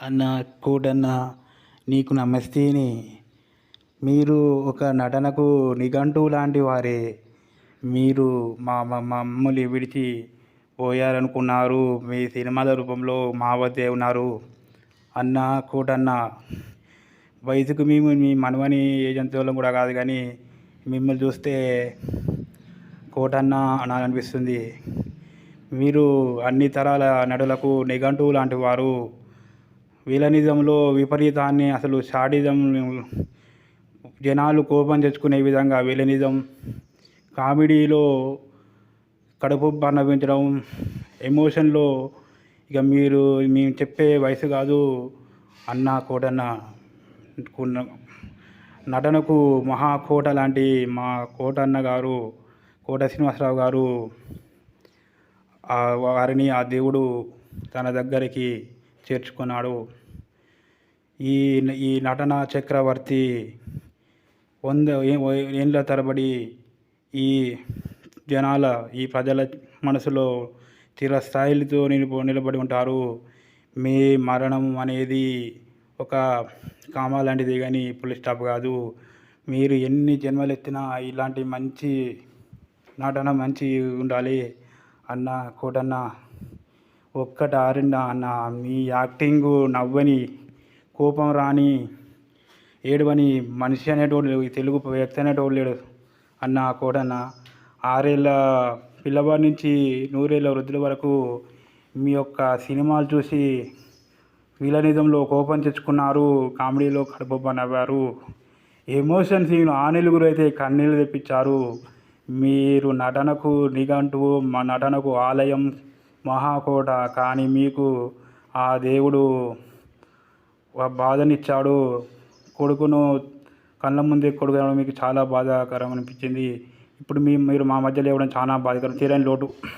అన్న కోటన్న నీకు నమస్తేని. మీరు ఒక నటనకు నిఘంటువు లాంటి వారే. మీరు మమ్మల్ని విడిచి పోయారనుకున్నారు. మీ సినిమాల రూపంలో మా వద్దే ఉన్నారు. అన్న కోటన్న, వయసుకు మేము మీ మనవని ఏజెంతోళ్ళం కూడా కాదు, కానీ మిమ్మల్ని చూస్తే కోటన్న అనాలనిపిస్తుంది. మీరు అన్ని తరాల నటులకు నిఘంటువు లాంటి వారు. విలనిజంలో విపరీతాన్ని, అసలు షాడిజం, జనాలు కోపం తెచ్చుకునే విధంగా విలనిజం, కామెడీలో కడుపుబ్బ నవ్వించడం, ఎమోషన్లో ఇక మీరు మేము చెప్పే వయసు కాదు. అన్న కోటన్న నటనకు మహాకోట లాంటి మా కోటన్న గారు, కోట శ్రీనివాసరావు గారు, వారిని ఆ దేవుడు తన దగ్గరికి చేర్చుకున్నాడు. ఈ నటన చక్రవర్తి 100 ఏళ్ళ తరబడి ఈ జనాల, ఈ ప్రజల మనసులో చిరస్థాయిలతో నిలబడి ఉంటారు. మీ మరణం అనేది ఒక కామా లాంటిది, కానీ ఫుల్ స్టాప్ కాదు. మీరు ఎన్ని జన్మలు ఎత్తినా ఇలాంటి మంచి నటన మంచి ఉండాలి. అన్న కోటన్న, ఒక్కటి ఆరిండా అన్న, మీ యాక్టింగు నవ్వని, కోపం రాని, ఏడవని మనిషి అనేటోడు లేడు, తెలుగు వ్యక్తి అనేటోడు లేడు. అన్న కోటన్న, 6 ఏళ్ళ పిల్లవాడి నుంచి 100 ఏళ్ళ వృద్ధుల వరకు మీ యొక్క సినిమాలు చూసి విలనిజంలో కోపం తెచ్చుకున్నారు, కామెడీలో కడుపుబ్బ నవ్వారు, ఎమోషన్ సీన్ ఆనెలుగురు అయితే కన్నీళ్ళు తెప్పించారు. మీరు నటనకు నిఘంటువు, మా నటనకు ఆలయం, మహాకోట. కానీ మీకు ఆ దేవుడు బాధనిచ్చాడు. కొడుకును కళ్ళ ముందే కొడుకు మీకు చాలా బాధాకరం అనిపించింది. ఇప్పుడు మీరు మా మధ్య లేవడం చాలా బాధాకరం, తీరని లోటు.